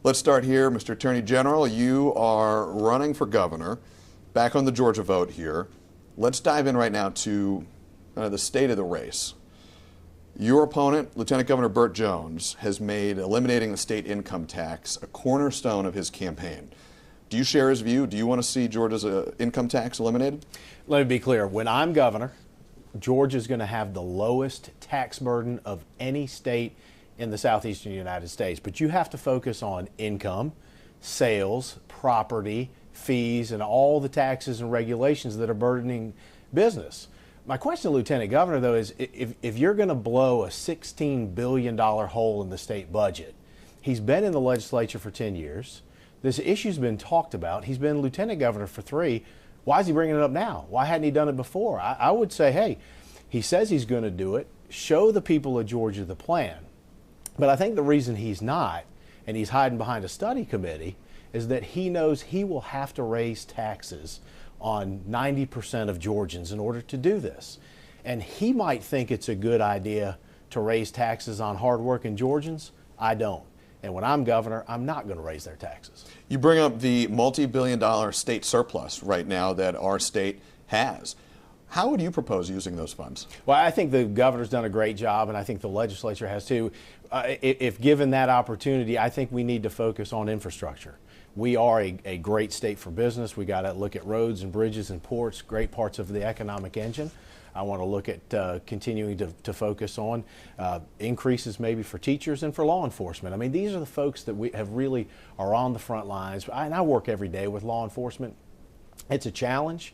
Let's start here, Mr. Attorney General. You are running for governor, back on the Georgia vote here. Let's dive in right now to the state of the race. Your opponent, Lieutenant Governor Burt Jones, has made eliminating the state income tax a cornerstone of his campaign. Do you share his view? Do you want to see Georgia's income tax eliminated? Let me be clear. When I'm governor, Georgia's going to have the lowest tax burden of any state in the southeastern United States. But you have to focus on income, sales, property, fees, and all the taxes and regulations that are burdening business. My question to Lieutenant Governor, though, is if you're going to blow a $16 billion hole in the state budget, he's been in the legislature for 10 years. This issue's been talked about. He's been Lieutenant Governor for 3. Why is he bringing it up now? Why hadn't he done it before? I would say, hey, he says he's going to do it. Show the people of Georgia the plan. But I think the reason he's not, and he's hiding behind a study committee, is that he knows he will have to raise taxes on 90% of Georgians in order to do this. And he might think it's a good idea to raise taxes on hardworking Georgians. I don't. And when I'm governor, I'm not going to raise their taxes. You bring up the multi-billion-dollar state surplus right now that our state has. How would you propose using those funds? Well, I think the governor's done a great job, and I think the legislature has too. If given that opportunity, I think we need to focus on infrastructure. We are a great state for business. We got to look at roads and bridges and ports, great parts of the economic engine. I want to look at continuing to focus on increases maybe for teachers and for law enforcement. I mean, these are the folks that we have really are on the front lines. And I work every day with law enforcement. It's a challenge.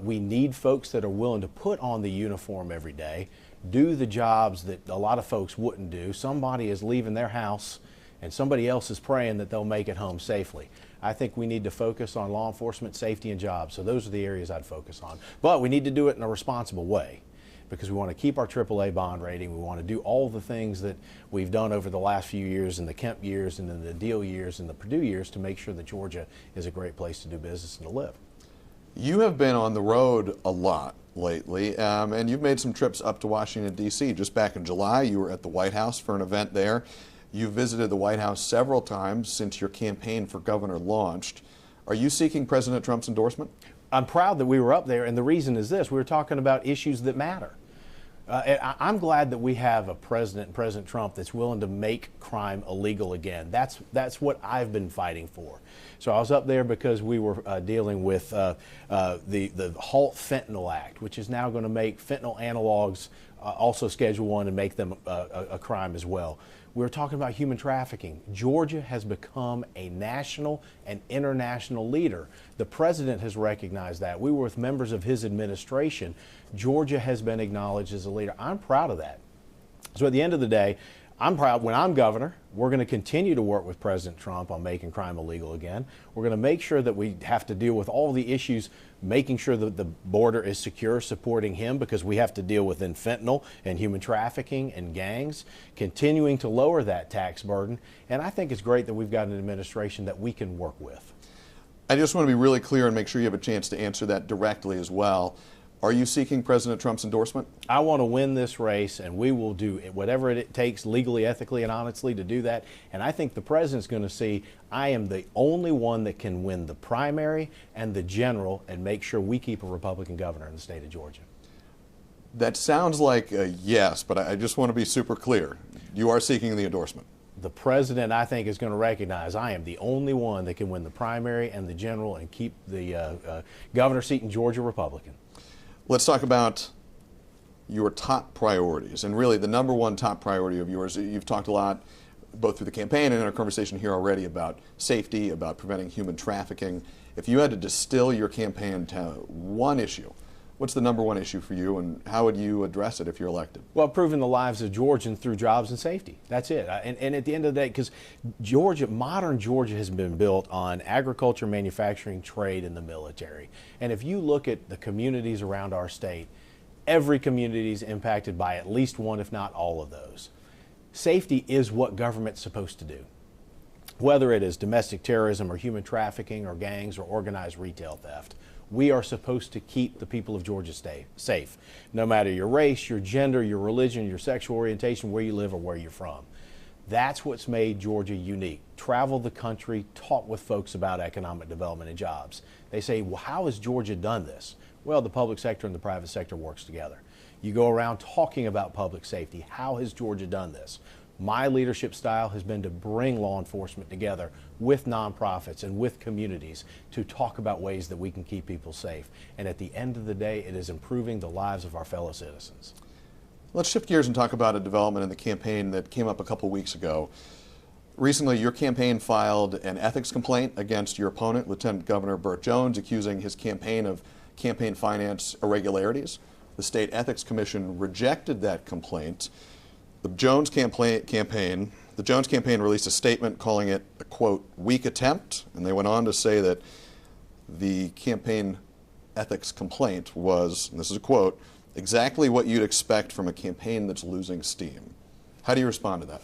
We need folks that are willing to put on the uniform every day, do the jobs that a lot of folks wouldn't do. Somebody is leaving their house and somebody else is praying that they'll make it home safely. I think we need to focus on law enforcement, safety, and jobs. So those are the areas I'd focus on. But we need to do it in a responsible way because we want to keep our AAA bond rating. We want to do all the things that we've done over the last few years in the Kemp years and in the Deal years and the Purdue years to make sure that Georgia is a great place to do business and to live. You have been on the road a lot lately, and you've made some trips up to Washington, D.C. Just back in July, you were at the White House for an event there. You've visited the White House several times since your campaign for governor launched. Are you seeking President Trump's endorsement? I'm proud that we were up there, and the reason is this. We were talking about issues that matter. I'm glad that we have a president, President Trump, that's willing to make crime illegal again. That's what I've been fighting for. So I was up there because we were dealing with the Halt Fentanyl Act, which is now going to make fentanyl analogs also Schedule 1 and make them a crime as well. We're talking about human trafficking. Georgia has become a national and international leader. The president has recognized that. We were with members of his administration. Georgia has been acknowledged as a leader. I'm proud of that. So at the end of the day, I'm proud. When I'm governor, we're going to continue to work with President Trump on making crime illegal again. We're going to make sure that we have to deal with all the issues, making sure that the border is secure, supporting him because we have to deal with fentanyl and human trafficking and gangs, continuing to lower that tax burden. And I think it's great that we've got an administration that we can work with. I just want to be really clear and make sure you have a chance to answer that directly as well. Are you seeking President Trump's endorsement? I want to win this race, and we will do whatever it takes legally, ethically, and honestly to do that. And I think the president's going to see I am the only one that can win the primary and the general and make sure we keep a Republican governor in the state of Georgia. That sounds like a yes, but I just want to be super clear. You are seeking the endorsement. The president, I think, is going to recognize I am the only one that can win the primary and the general and keep the governor seat in Georgia Republican. Let's talk about your top priorities, and really the number one top priority of yours. You've talked a lot, both through the campaign and in our conversation here already, about safety, about preventing human trafficking. If you had to distill your campaign to one issue, what's the number one issue for you, and how would you address it if you're elected? Well, improving the lives of Georgians through jobs and safety. That's it. And at the end of the day, because modern Georgia has been built on agriculture, manufacturing, trade, and the military. And if you look at the communities around our state, every community is impacted by at least one, if not all of those. Safety is what government's supposed to do. Whether it is domestic terrorism or human trafficking or gangs or organized retail theft, we are supposed to keep the people of Georgia safe, no matter your race, your gender, your religion, your sexual orientation, where you live or where you're from. That's what's made Georgia unique. Travel the country, talk with folks about economic development and jobs. They say, well, how has Georgia done this? Well, the public sector and the private sector works together. You go around talking about public safety. How has Georgia done this? My leadership style has been to bring law enforcement together with nonprofits and with communities to talk about ways that we can keep people safe. And at the end of the day, it is improving the lives of our fellow citizens. Let's shift gears and talk about a development in the campaign that came up a couple weeks ago. Recently, your campaign filed an ethics complaint against your opponent, Lieutenant Governor Burt Jones, accusing his campaign of campaign finance irregularities. The State Ethics Commission rejected that complaint. The Jones campaign released a statement calling it a, quote, weak attempt, and they went on to say that the campaign ethics complaint was, and this is a quote, exactly what you'd expect from a campaign that's losing steam. How do you respond to that?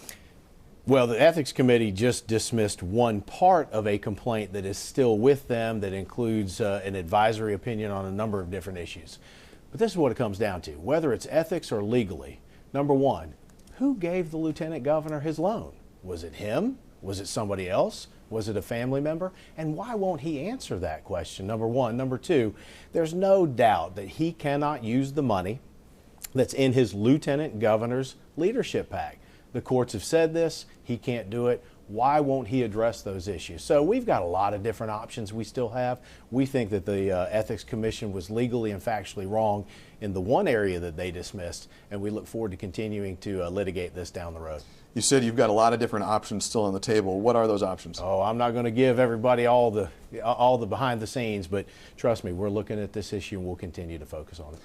Well, the Ethics Committee just dismissed one part of a complaint that is still with them that includes an advisory opinion on a number of different issues. But this is what it comes down to. Whether it's ethics or legally, number one, who gave the lieutenant governor his loan? Was it him? Was it somebody else? Was it a family member? And why won't he answer that question, number one? Number two, there's no doubt that he cannot use the money that's in his lieutenant governor's leadership PAC. The courts have said this. He can't do it. Why won't he address those issues? So we've got a lot of different options we still have. We think that the Ethics Commission was legally and factually wrong in the one area that they dismissed, and we look forward to continuing to litigate this down the road. You said you've got a lot of different options still on the table. What are those options? Oh, I'm not going to give everybody all the behind the scenes, but trust me, we're looking at this issue and we'll continue to focus on it.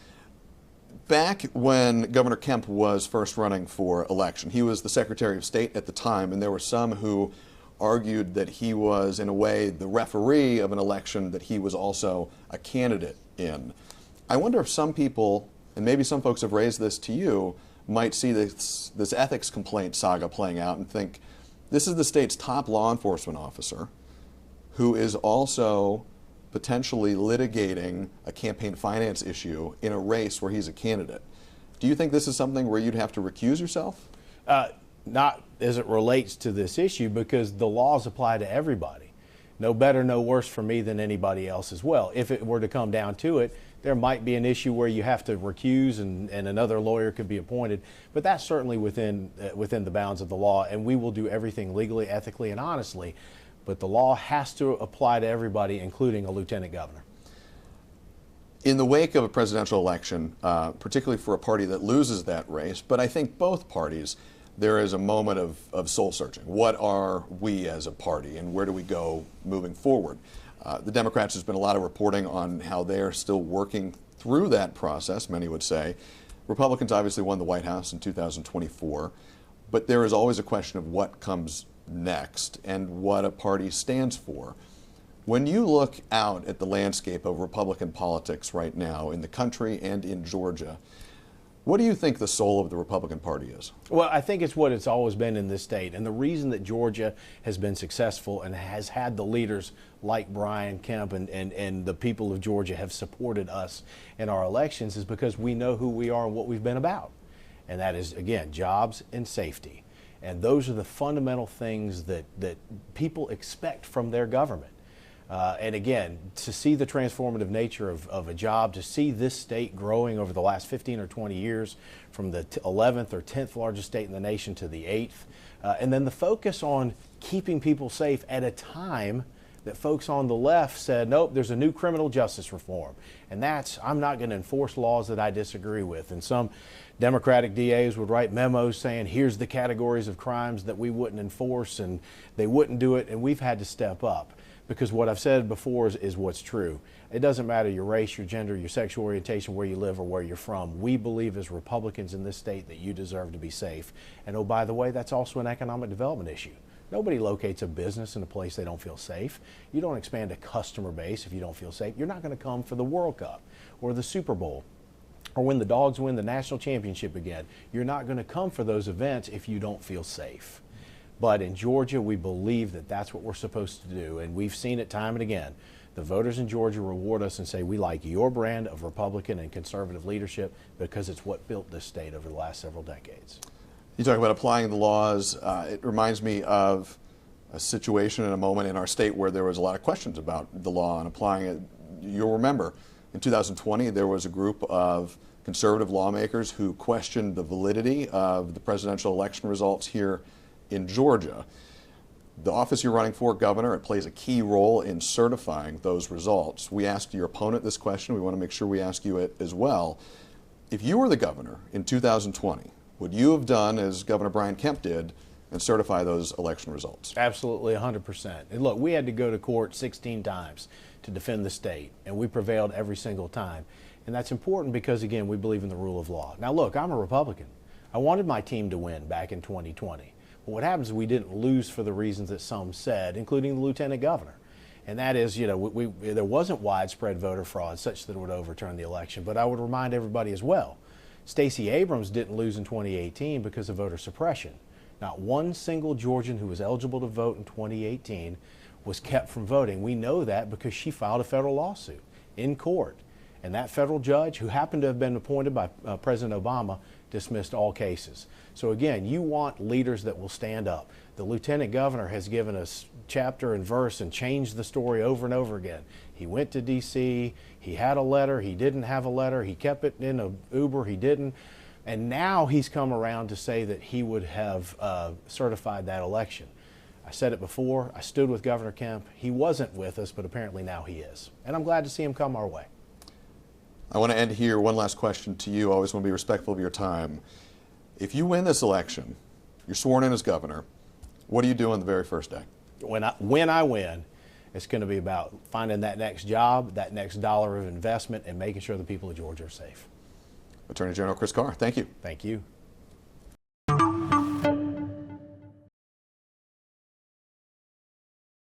Back when Governor Kemp was first running for election, he was the Secretary of State at the time, and there were some who argued that he was, in a way, the referee of an election that he was also a candidate in. I wonder if some people, and maybe some folks have raised this to you, might see this ethics complaint saga playing out and think, this is the state's top law enforcement officer who is also potentially litigating a campaign finance issue in a race where he's a candidate. Do you think this is something where you'd have to recuse yourself? Not as it relates to this issue, because the laws apply to everybody. No better, no worse for me than anybody else as well. If it were to come down to it, there might be an issue where you have to recuse and another lawyer could be appointed, but that's certainly within the bounds of the law, and we will do everything legally, ethically, and honestly. But the law has to apply to everybody, including a lieutenant governor. In the wake of a presidential election, particularly for a party that loses that race, but I think both parties, there is a moment of soul searching. What are we as a party, and where do we go moving forward? The Democrats, there's been a lot of reporting on how they are still working through that process, many would say. Republicans obviously won the White House in 2024, but there is always a question of what comes next and what a party stands for. When you look out at the landscape of Republican politics right now in the country and in Georgia, what do you think the soul of the Republican Party is? Well, I think it's what it's always been in this state. And the reason that Georgia has been successful and has had the leaders like Brian Kemp and the people of Georgia have supported us in our elections is because we know who we are and what we've been about. And that is, again, jobs and safety. And those are the fundamental things that people expect from their government. And again, to see the transformative nature of a job, to see this state growing over the last 15 or 20 years from the 11th or 10th largest state in the nation to the 8th, and then the focus on keeping people safe at a time that folks on the left said, nope, there's a new criminal justice reform. And that's, I'm not going to enforce laws that I disagree with. And some Democratic DAs would write memos saying, here's the categories of crimes that we wouldn't enforce, and they wouldn't do it, and we've had to step up. Because what I've said before is what's true. It doesn't matter your race, your gender, your sexual orientation, where you live, or where you're from. We believe as Republicans in this state that you deserve to be safe. And oh, by the way, that's also an economic development issue. Nobody locates a business in a place they don't feel safe. You don't expand a customer base if you don't feel safe. You're not going to come for the World Cup or the Super Bowl or when the Dogs win the national championship again. You're not going to come for those events if you don't feel safe. But in Georgia, we believe that that's what we're supposed to do, and we've seen it time and again. The voters in Georgia reward us and say, we like your brand of Republican and conservative leadership because it's what built this state over the last several decades. You talk about applying the laws. It reminds me of a situation and a moment in our state where there was a lot of questions about the law and applying it. You'll remember in 2020 there was a group of conservative lawmakers who questioned the validity of the presidential election results here in Georgia. The office you're running for, Governor, it plays a key role in certifying those results. We asked your opponent this question. We want to make sure we ask you it as well. If you were the governor in 2020, would you have done as Governor Brian Kemp did and certify those election results? Absolutely, 100%. And look, we had to go to court 16 times to defend the state, and we prevailed every single time. And that's important because, again, we believe in the rule of law. Now, look, I'm a Republican. I wanted my team to win back in 2020. But what happens is we didn't lose for the reasons that some said, including the lieutenant governor. And that is, you know, there wasn't widespread voter fraud such that it would overturn the election. But I would remind everybody as well, Stacey Abrams didn't lose in 2018 because of voter suppression. Not one single Georgian who was eligible to vote in 2018 was kept from voting. We know that because she filed a federal lawsuit in court. And that federal judge, who happened to have been appointed by President Obama, dismissed all cases. So again, you want leaders that will stand up. The lieutenant governor has given us chapter and verse and changed the story over and over again. He went to D.C., he had a letter, he didn't have a letter, he kept it in an Uber, he didn't. And now he's come around to say that he would have certified that election. I said it before, I stood with Governor Kemp. He wasn't with us, but apparently now he is. And I'm glad to see him come our way. I want to end here. One last question to you. I always want to be respectful of your time. If you win this election, you're sworn in as governor, what do you do on the very first day? When I win, it's going to be about finding that next job, that next dollar of investment, and making sure the people of Georgia are safe. Attorney General Chris Carr, thank you. Thank you.